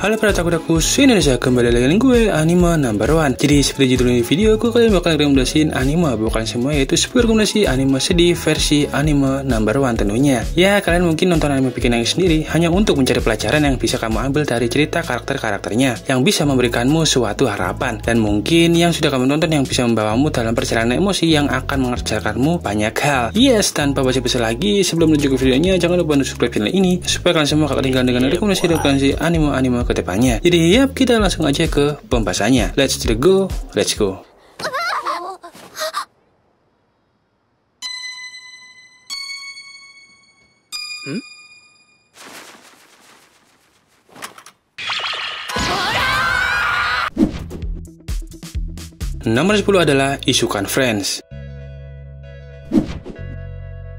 Halo para otaku Indonesia, kembali lagi dengan gue Anime Number One. Jadi seperti judul video, gue kalian bakal rekomendasiin anime, bukan semua, yaitu 10 rekomendasi anime sedih versi Anime Number One tentunya. Ya, kalian mungkin nonton anime bikin nangis sendiri hanya untuk mencari pelajaran yang bisa kamu ambil dari cerita karakter-karakternya, yang bisa memberikanmu suatu harapan. Dan mungkin yang sudah kamu nonton yang bisa membawamu dalam perjalanan emosi yang akan mengerjakanmu banyak hal. Yes, tanpa basa-basi lagi, sebelum menuju ke videonya, jangan lupa untuk subscribe channel ini supaya kalian semua gak ketinggalan dengan rekomendasi anime-anime kedepannya. Jadi yap, kita langsung aja ke pembahasannya. Let's go. Nomor 10 adalah Isukan Friends.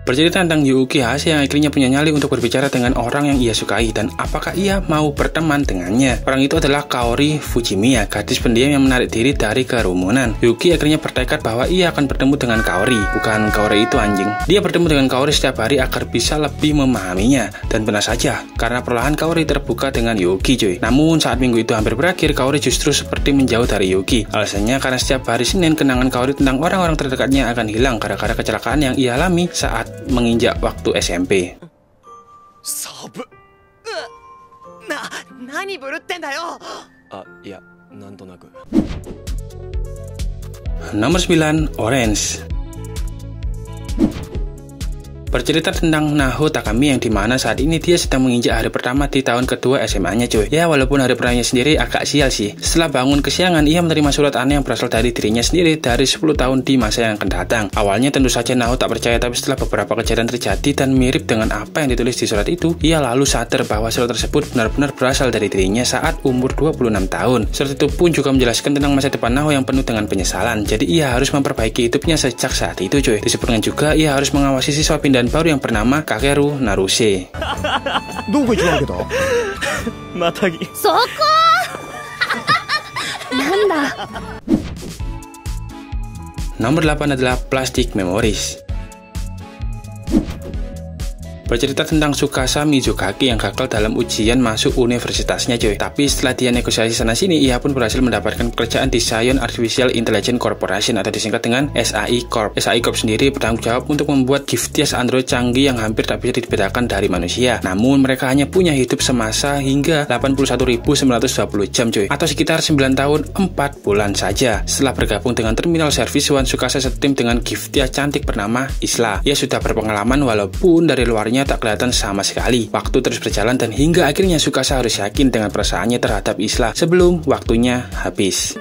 Bercerita tentang Yuuki Hase yang akhirnya punya nyali untuk berbicara dengan orang yang ia sukai dan apakah ia mau berteman dengannya. Orang itu adalah Kaori Fujimiya, gadis pendiam yang menarik diri dari kerumunan. Yuki akhirnya bertekad bahwa ia akan bertemu dengan Kaori. Bukan Kaori itu anjing. Dia bertemu dengan Kaori setiap hari agar bisa lebih memahaminya. Dan benar saja, karena perlahan Kaori terbuka dengan Yuki cuy. Namun saat minggu itu hampir berakhir, Kaori justru seperti menjauh dari Yuki. Alasannya karena setiap hari Senin kenangan Kaori tentang orang-orang terdekatnya akan hilang gara-gara kecelakaan yang ia alami saat menginjak waktu SMP. Nomor 9, Orange. Bercerita tentang Naho Takami yang dimana saat ini dia sedang menginjak hari pertama di tahun kedua SMA-nya cuy. Ya, walaupun hari pertamanya sendiri agak sial sih. Setelah bangun kesiangan, ia menerima surat aneh yang berasal dari dirinya sendiri dari 10 tahun di masa yang akan datang. Awalnya tentu saja Naho tak percaya, tapi setelah beberapa kejadian terjadi dan mirip dengan apa yang ditulis di surat itu, ia lalu sadar bahwa surat tersebut benar-benar berasal dari dirinya saat umur 26 tahun. Surat itu pun juga menjelaskan tentang masa depan Naho yang penuh dengan penyesalan. Jadi ia harus memperbaiki hidupnya sejak saat itu cuy. Disebutkan juga ia harus mengawasi siswa pindahan baru yang bernama Kakeru Naruse. Nomor 8 adalah Plastic Memories. Bercerita tentang Tsukasa Mizukaki yang gagal dalam ujian masuk universitasnya cuy. Tapi setelah dia negosiasi sana-sini, ia pun berhasil mendapatkan pekerjaan di Scion Artificial Intelligence Corporation atau disingkat dengan SAI Corp. SAI Corp sendiri bertanggung jawab untuk membuat giftias android canggih yang hampir tak bisa dibedakan dari manusia. Namun mereka hanya punya hidup semasa hingga 81.920 jam cuy, atau sekitar 9 tahun 4 bulan saja. Setelah bergabung dengan Terminal Service One, Tsukasa setim dengan giftias cantik bernama Isla. Ia sudah berpengalaman walaupun dari luarnya tak kelihatan sama sekali. Waktu terus berjalan dan hingga akhirnya Tsukasa harus yakin dengan perasaannya terhadap Isla sebelum waktunya habis.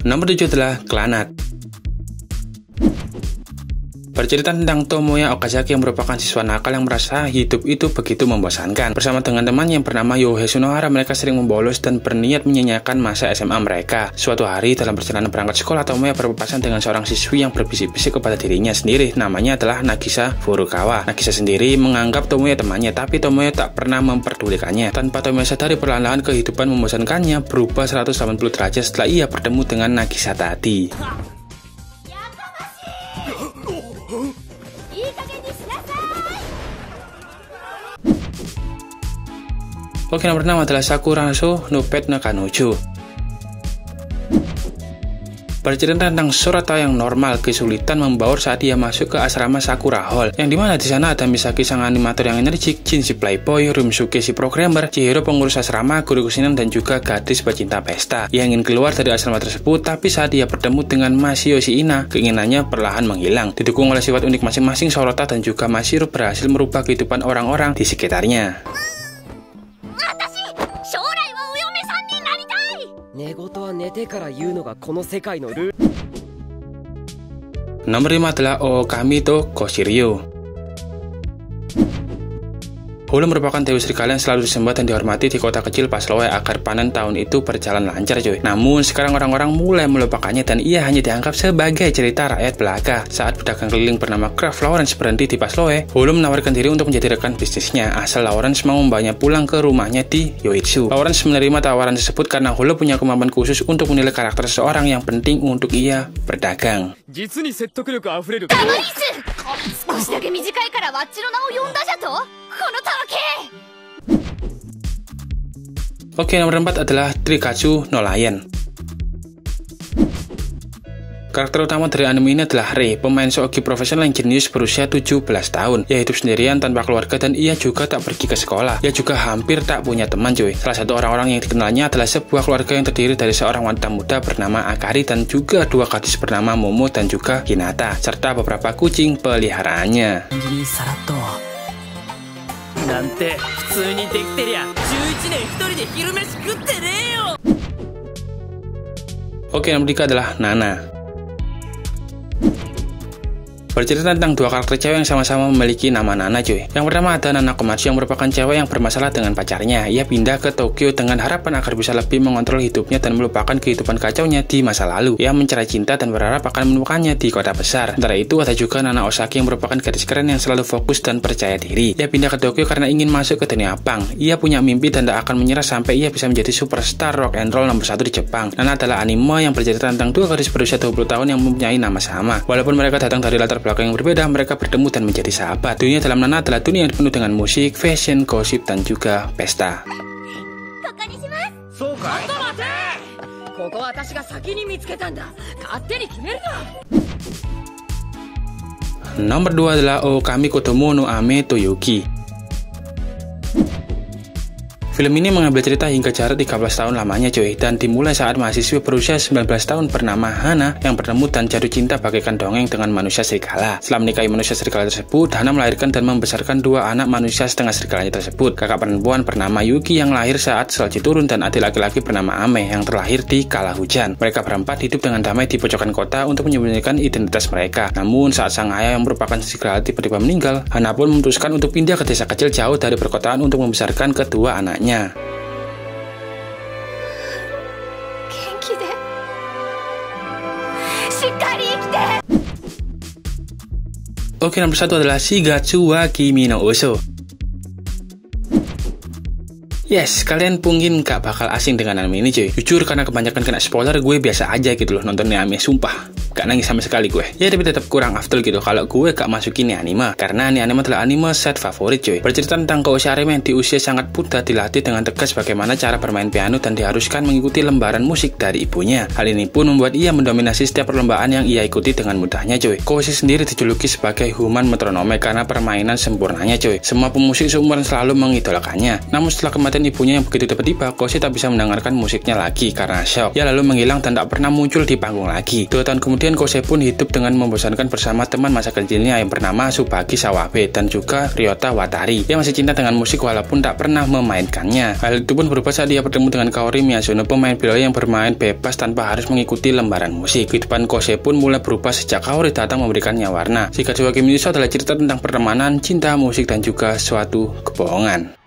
Nomor 7 adalah Clannad. Bercerita tentang Tomoya Okazaki yang merupakan siswa nakal yang merasa hidup itu begitu membosankan. Bersama dengan temannya yang bernama Yohei Sunohara, mereka sering membolos dan berniat menyanyiakan masa SMA mereka. Suatu hari dalam perjalanan berangkat sekolah, Tomoya berpapasan dengan seorang siswi yang berbisik-bisik kepada dirinya sendiri. Namanya adalah Nagisa Furukawa. Nagisa sendiri menganggap Tomoya temannya, tapi Tomoya tak pernah memperdulikannya. Tanpa Tomoya sadari, perlahan-lahan kehidupan membosankannya berubah 180 derajat setelah ia bertemu dengan Nagisa tadi. Oke, nomor 6 adalah Sakurazo no Pet no Kanojo. Bercerita tentang Sorata yang normal kesulitan membaur saat ia masuk ke asrama Sakura Hall, yang dimana di sana ada Misaki sang animator yang energik, Jin si playboy, Ryusuke si programmer, Chihiro pengurus asrama, guru kesenangan, dan juga gadis pecinta pesta. Ia ingin keluar dari asrama tersebut, tapi saat ia bertemu dengan Masio si Ina, keinginannya perlahan menghilang. Didukung oleh sifat unik masing-masing, Sorata dan juga Masiro berhasil merubah kehidupan orang-orang di sekitarnya. Nomor 5 adalah Okami to Koshiryu. Holo merupakan dewa serigala yang selalu disembah dan dihormati di kota kecil Paslowe agar panen tahun itu berjalan lancar cuy. Namun sekarang orang-orang mulai melupakannya dan ia hanya dianggap sebagai cerita rakyat belaka. Saat pedagang keliling bernama Graf Lawrence berhenti di Paslowe, Holo menawarkan diri untuk menjadi rekan bisnisnya asal Lawrence mau membawanya pulang ke rumahnya di Yoitsu. Lawrence menerima tawaran tersebut karena Holo punya kemampuan khusus untuk menilai karakter seseorang yang penting untuk ia berdagang. Oke, nomor 4 adalah Trikatsu no Lion. Karakter utama dari anime ini adalah Rei, pemain shogi profesional yang jenius berusia 17 tahun. Ia hidup sendirian tanpa keluarga dan ia juga tak pergi ke sekolah. Ia juga hampir tak punya teman cuy. Salah satu orang-orang yang dikenalnya adalah sebuah keluarga yang terdiri dari seorang wanita muda bernama Akari dan juga 2 gadis bernama Momo dan juga Hinata, serta beberapa kucing peliharaannya. Oke, nomor 3 adalah Nana. Bercerita tentang 2 karakter cewek yang sama-sama memiliki nama Nana cuy. Yang pertama ada Nana Komatsu yang merupakan cewek yang bermasalah dengan pacarnya. Ia pindah ke Tokyo dengan harapan agar bisa lebih mengontrol hidupnya dan melupakan kehidupan kacaunya di masa lalu. Ia mencari cinta dan berharap akan menemukannya di kota besar. Sementara itu ada juga Nana Osaki yang merupakan gadis keren yang selalu fokus dan percaya diri. Ia pindah ke Tokyo karena ingin masuk ke dunia punk. Ia punya mimpi dan tak akan menyerah sampai ia bisa menjadi superstar rock and roll nomor 1 di Jepang. Nana adalah anime yang bercerita tentang 2 gadis berusia 20 tahun yang mempunyai nama sama. Walaupun mereka datang dari latar belakang yang berbeda, mereka bertemu dan menjadi sahabat. Dunia dalam Nana adalah dunia yang penuh dengan musik, fashion, gosip, dan juga pesta. Nomor 2 adalah Okami Kodomo no Ame Toyoki. Film ini mengambil cerita hingga jarak 13 tahun lamanya cuy, dan dimulai saat mahasiswa berusia 19 tahun bernama Hana yang bertemu dan jatuh cinta bagaikan dongeng dengan manusia serigala. Setelah menikahi manusia serigala tersebut, Hana melahirkan dan membesarkan 2 anak manusia setengah serigalanya tersebut. Kakak perempuan bernama Yuki yang lahir saat salju turun dan adik laki-laki bernama Ame yang terlahir di kala hujan. Mereka berempat hidup dengan damai di pojokan kota untuk menyembunyikan identitas mereka. Namun saat sang ayah yang merupakan serigala tiba-tiba meninggal, Hana pun memutuskan untuk pindah ke desa kecil jauh dari perkotaan untuk membesarkan kedua anaknya. Oke, nomor 1 adalah Shigatsu wa Kimi no Uso. Yes, kalian mungkin gak bakal asing dengan anime ini cuy. Jujur karena kebanyakan kena spoiler, gue biasa aja gitu loh nonton anime, sumpah. Gak nangis sama sekali gue. Ya tapi tetap kurang afdol gitu kalau gue gak masukin nih anime. Karena nih anime adalah anime set favorit cuy. Bercerita tentang Koushi Arima yang di usia sangat muda dilatih dengan tegas bagaimana cara bermain piano dan diharuskan mengikuti lembaran musik dari ibunya. Hal ini pun membuat ia mendominasi setiap perlombaan yang ia ikuti dengan mudahnya cuy. Koushi sendiri dijuluki sebagai human metronome karena permainan sempurnanya cuy. Semua pemusik seumuran selalu mengidolakannya. Namun setelah kematian ibunya yang begitu tiba-tiba, Koushi tak bisa mendengarkan musiknya lagi karena shock. Ia lalu menghilang dan tak pernah muncul di panggung lagi. 2 tahun kemudian Koushi pun hidup dengan membosankan bersama teman masa kecilnya yang bernama Tsubaki Sawabe dan juga Ryota Watari. Ia masih cinta dengan musik walaupun tak pernah memainkannya. Hal itu pun berubah saat ia bertemu dengan Kaori Miyazuno, pemain biola yang bermain bebas tanpa harus mengikuti lembaran musik. Kehidupan Koushi pun mulai berubah sejak Kaori datang memberikannya warna. Shigatsu wa Kimi no Uso adalah cerita tentang pertemanan, cinta, musik, dan juga suatu kebohongan.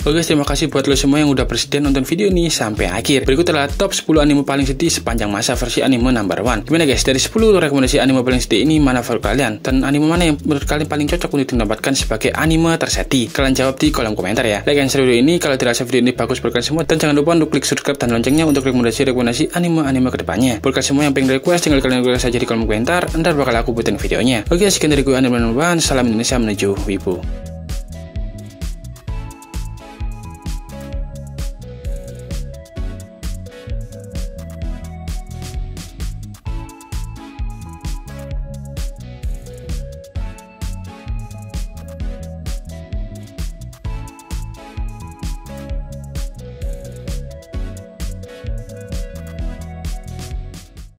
Oke, terima kasih buat lo semua yang udah bersedia nonton video ini sampai akhir. Berikut adalah top 10 anime paling sedih sepanjang masa versi anime number 1. Gimana guys, dari 10 rekomendasi anime paling sedih ini, mana favorit kalian? Dan anime mana yang menurut kalian paling cocok untuk ditempatkan sebagai anime tersedih? Kalian jawab di kolom komentar ya. Like dan share video ini kalau dirasa video ini bagus buat kalian semua. Dan jangan lupa untuk klik subscribe dan loncengnya untuk rekomendasi anime-anime kedepannya. Buat kalian semua yang pengen request, tinggal kalian request saja di kolom komentar. Ntar bakal aku buatin videonya. Oke, sekian dari gue anime number 1. Salam Indonesia menuju Wibu.